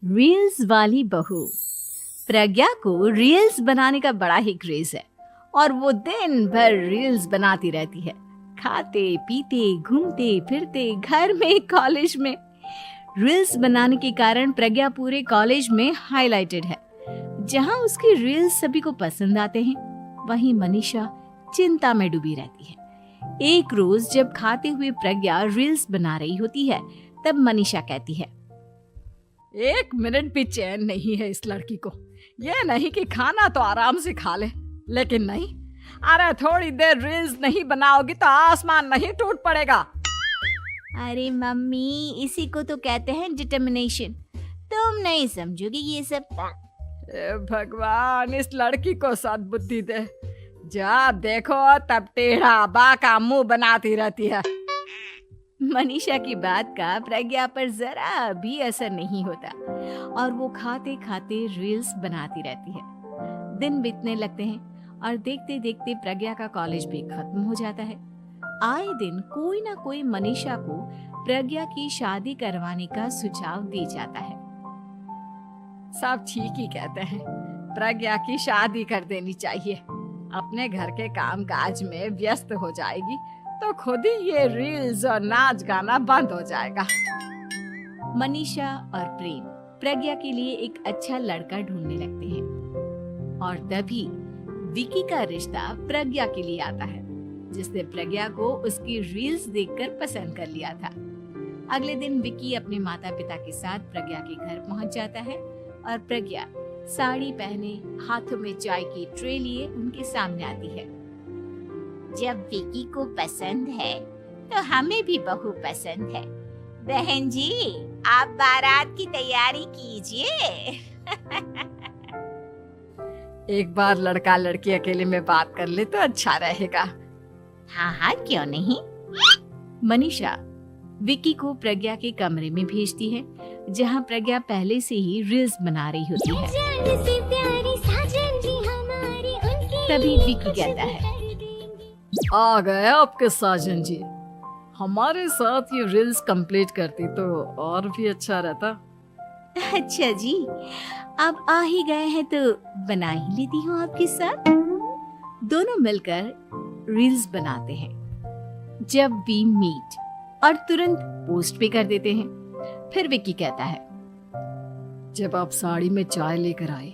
Reels वाली बहू। प्रज्ञा को रील्स बनाने का बड़ा ही क्रेज है और वो दिन भर रील्स बनाती रहती है। खाते पीते घूमते फिरते घर में कॉलेज में रील्स बनाने के कारण प्रज्ञा पूरे कॉलेज में हाईलाइटेड है। जहां उसकी रील्स सभी को पसंद आते हैं, वहीं मनीषा चिंता में डूबी रहती है। एक रोज जब खाते हुए प्रज्ञा रील्स बना रही होती है, तब मनीषा कहती है, 1 मिनट भी चैन नहीं है इस लड़की को। ये नहीं कि खाना तो आराम से खा ले, लेकिन नहीं, अरे थोड़ी देर रील्स नहीं बनाओगी तो आसमान नहीं टूट पड़ेगा। अरे मम्मी, इसी को तो कहते हैं डिटर्मिनेशन। तुम नहीं समझोगी ये सब। ए भगवान, इस लड़की को सद्बुद्धि दे। जब देखो तब टेढ़ा बाका मुंह बनाती रहती है। मनीषा की बात का प्रज्ञा पर जरा भी असर नहीं होता और वो खाते खाते रील्स बनाती रहती है। दिन बीतने लगते हैं और देखते देखते प्रज्ञा का कॉलेज भी खत्म हो जाता है। आए दिन कोई ना कोई मनीषा को प्रज्ञा की शादी करवाने का सुझाव दे जाता है। सब ठीक ही कहते हैं, प्रज्ञा की शादी कर देनी चाहिए। अपने घर के काम काज में व्यस्त हो जाएगी तो खुद ही ये रील्स और नाच गाना बंद हो जाएगा। मनीषा और प्रेम प्रज्ञा के लिए एक अच्छा लड़का ढूंढने लगते हैं और तभी विकी का रिश्ता प्रज्ञा के लिए आता है, जिसने प्रज्ञा को उसकी रील्स देखकर पसंद कर लिया था। अगले दिन विकी अपने माता पिता के साथ प्रज्ञा के घर पहुंच जाता है और प्रज्ञा साड़ी पहने हाथों में चाय की ट्रे लिए उनके सामने आती है। जब विकी को पसंद है तो हमें भी बहू पसंद है। बहन जी, आप बारात की तैयारी कीजिए। एक बार लड़का लड़की अकेले में बात कर ले तो अच्छा रहेगा। हाँ हाँ, क्यों नहीं। मनीषा विकी को प्रज्ञा के कमरे में भेजती है, जहां प्रज्ञा पहले से ही रील्स बना रही होती है। तभी विकी कहता है, आ गए आपके साजन जी। हमारे साथ ये रील्स कंप्लीट करती तो और भी अच्छा रहता। अच्छा जी, आप आ ही गए हैं तो बना ही लेती हूँ आपके साथ। दोनों मिलकर रील्स बनाते हैं। जब वी मीट और तुरंत पोस्ट भी कर देते हैं। फिर विकी कहता है, जब आप साड़ी में चाय लेकर आई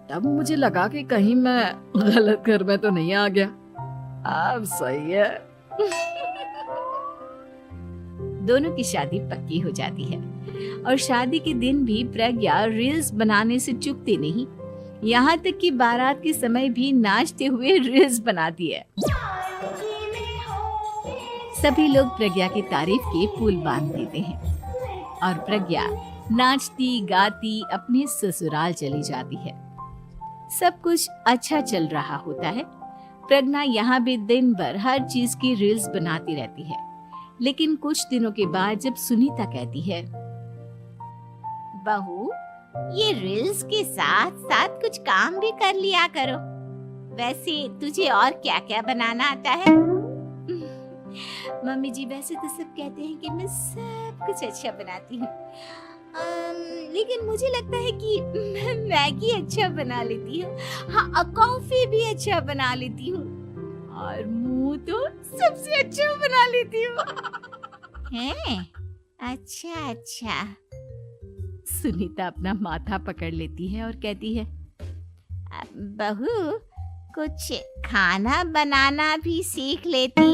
तब मुझे लगा कि कहीं मैं गलत घर में तो नहीं आ गया। अब सही है। दोनों की शादी पक्की हो जाती है और शादी के दिन भी प्रज्ञा रील्स बनाने से चूकती नहीं। यहाँ तक कि बारात के समय भी नाचते हुए रील्स बनाती है। सभी लोग प्रज्ञा की तारीफ के पुल बांध देते हैं और प्रज्ञा नाचती गाती अपने ससुराल चली जाती है। सब कुछ अच्छा चल रहा होता है। प्रज्ञा यहाँ भी दिन भर हर चीज की रील्स बनाती रहती है। लेकिन कुछ दिनों के बाद जब सुनीता कहती है, बहू, ये रील्स के साथ साथ कुछ काम भी कर लिया करो। वैसे तुझे और क्या क्या बनाना आता है? मम्मी जी, वैसे तो सब कहते हैं कि मैं सब कुछ अच्छा बनाती हूँ, लेकिन मुझे लगता है कि मैं मैगी अच्छा बना लेती हूँ। हाँ, कॉफी भी अच्छा बना लेती हूँ और मुंह तो सबसे अच्छा बना लेती हूँ। हैं? अच्छा अच्छा। सुनीता अपना माथा पकड़ लेती है और कहती है, बहू, कुछ खाना बनाना भी सीख लेती।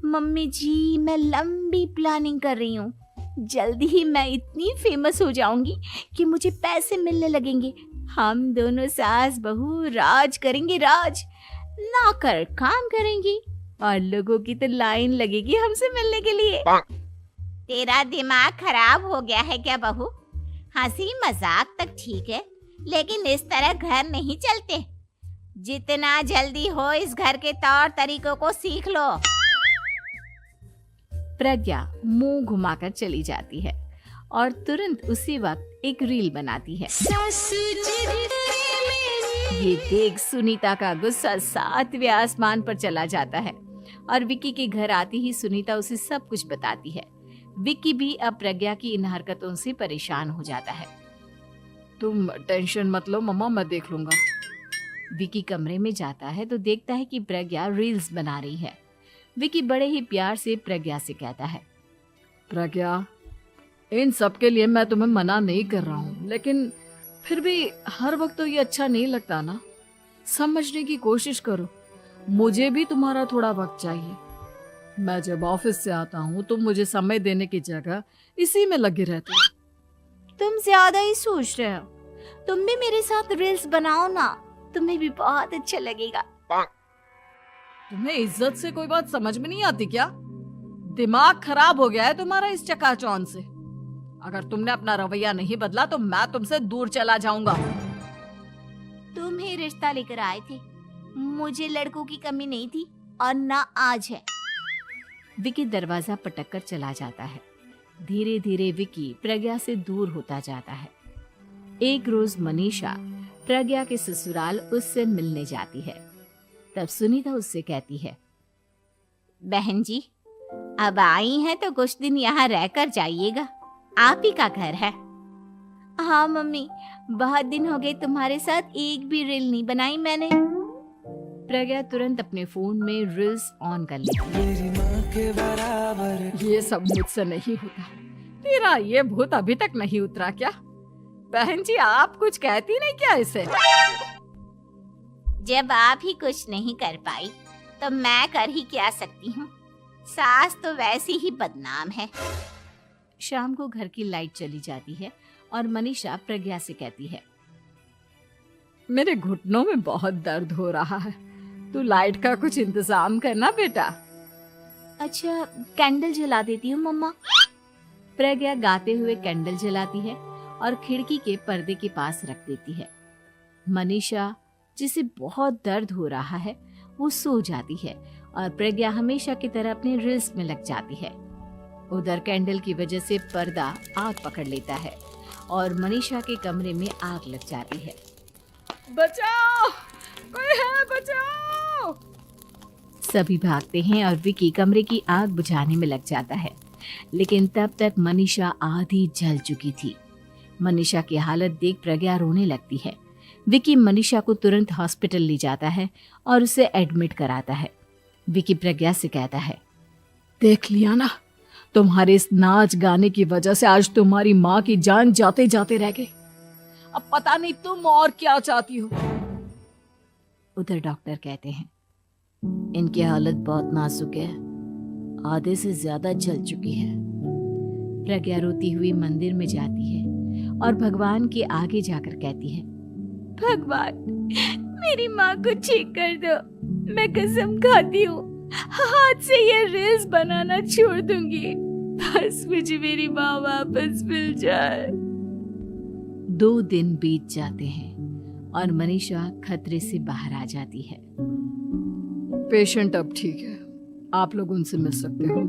मम्मी जी, मैं लंबी प्लानिंग कर रही हूँ। जल्दी ही मैं इतनी फेमस हो जाऊंगी कि मुझे पैसे मिलने लगेंगे। हम दोनों सास बहू राज करेंगे, राज ना कर काम करेंगे और लोगों की तो लाइन लगेगी हमसे मिलने के लिए। तेरा दिमाग खराब हो गया है क्या बहू? हंसी मजाक तक ठीक है, लेकिन इस तरह घर नहीं चलते। जितना जल्दी हो इस घर के तौर तरीकों को सीख लो। प्रज्ञा मुंह घुमाकर चली जाती है और तुरंत उसी वक्त एक रील बनाती है। ये देख सुनीता का गुस्सा 7वें आसमान पर चला जाता है और विकी के घर आती ही सुनीता उसे सब कुछ बताती है। विक्की भी अब प्रज्ञा की इन हरकतों से परेशान हो जाता है। तुम टेंशन मत लो मम्मा, मैं देख लूंगा। विक्की कमरे में जाता है तो देखता है कि प्रज्ञा रील्स बना रही है। विक्की बड़े ही प्यार से प्रज्ञा से कहता है, प्रज्ञा, इन सब के लिए मैं तुम्हें मना नहीं कर रहा हूँ, लेकिन फिर भी हर वक्त तो ये अच्छा नहीं लगता ना। समझने की कोशिश करो, मुझे भी तुम्हारा थोड़ा वक्त चाहिए। मैं जब ऑफिस से आता हूँ तो मुझे समय देने की जगह इसी में लगे रहते हो। तुम ज्यादा ही सोच रहे हो। तुम भी मेरे साथ रील्स बनाओ ना, तुम्हें भी बहुत अच्छा लगेगा। तुम्हें इज्जत से कोई बात समझ में नहीं आती क्या? दिमाग खराब हो गया है तुम्हारा इस चकाचौंध से। अगर तुमने अपना रवैया नहीं बदला तो मैं तुमसे दूर चला जाऊंगा। तुम ही रिश्ता लेकर आए थे, मुझे लड़कों की कमी नहीं थी और ना आज है। विक्की दरवाजा पटक कर चला जाता है। धीरे धीरे विक्की प्रज्ञा से दूर होता जाता है। एक रोज मनीषा प्रज्ञा के ससुराल उससे मिलने जाती है। तब सुनीता उससे कहती है, बहन जी, अब आई हैं तो कुछ दिन यहाँ रहकर जाइएगा, आप ही का घर है। हाँ मम्मी, बहुत दिन हो गए तुम्हारे साथ एक भी रील नहीं बनाई मैंने। प्रज्ञा तुरंत अपने फोन में रील्स ऑन कर लेती है। ये सब मुझसे नहीं होता। तेरा ये भूत अभी तक नहीं उतरा क्या? बहन जी, आप कुछ कहती नहीं क्या इसे? जब आप ही कुछ नहीं कर पाई तो मैं कर ही क्या सकती हूँ। सास तो वैसी ही बदनाम है। शाम को घर की लाइट चली जाती है और मनीषा प्रज्ञा से कहती है, मेरे घुटनों में बहुत दर्द हो रहा है, तू लाइट का कुछ इंतजाम करना बेटा। अच्छा, कैंडल जला देती हूँ मम्मा। प्रज्ञा गाते हुए कैंडल जलाती है और खिड़की के पर्दे के पास रख देती है। मनीषा, जिसे बहुत दर्द हो रहा है, वो सो जाती है और प्रज्ञा हमेशा की तरह अपने रील्स में लग जाती है। उधर कैंडल की वजह से पर्दा आग पकड़ लेता है और मनीषा के कमरे में आग लग जाती है। बचाओ, कोई है, बचाओ। सभी भागते हैं और विक्की कमरे की आग बुझाने में लग जाता है, लेकिन तब तक मनीषा आधी जल चुकी थी। मनीषा की हालत देख प्रज्ञा रोने लगती है। विक्की मनीषा को तुरंत हॉस्पिटल ले जाता है और उसे एडमिट कराता है। विक्की प्रज्ञा से कहता है, देख लिया ना, तुम्हारे इस नाच गाने की वजह से आज तुम्हारी माँ की जान जाते जाते रह गई। अब पता नहीं तुम और क्या चाहती हो। उधर डॉक्टर कहते हैं, इनकी हालत बहुत नाजुक है, आधे से ज्यादा जल चुकी है। प्रज्ञा रोती हुई मंदिर में जाती है और भगवान के आगे जाकर कहती है, भगवान, मेरी माँ को ठीक कर दो। मैं कसम खाती हूँ, हाथ से ये रील्स बनाना छोड़ दूंगी। बस मुझे मेरी माँ वापस मिल जाए। 2 दिन बीत जाते हैं और मनीषा खतरे से बाहर आ जाती है। पेशेंट अब ठीक है, आप लोग उनसे मिल सकते हो।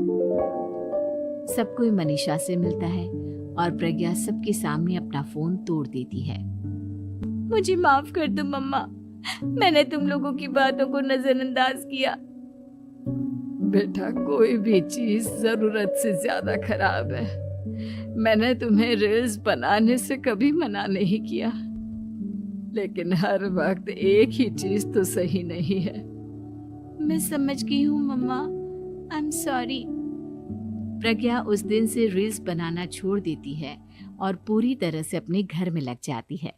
सब कोई मनीषा से मिलता है और प्रज्ञा सबके सामने अपना फोन तोड़ देती है। मुझे माफ कर दो मम्मा, मैंने तुम लोगों की बातों को नजरअंदाज किया। बेटा, कोई भी चीज जरूरत से ज्यादा खराब है। मैंने तुम्हें रील्स बनाने से कभी मना नहीं किया, लेकिन हर वक्त एक ही चीज तो सही नहीं है। मैं समझ गई हूँ मम्मा, आई एम सॉरी। प्रज्ञा उस दिन से रील्स बनाना छोड़ देती है और पूरी तरह से अपने घर में लग जाती है।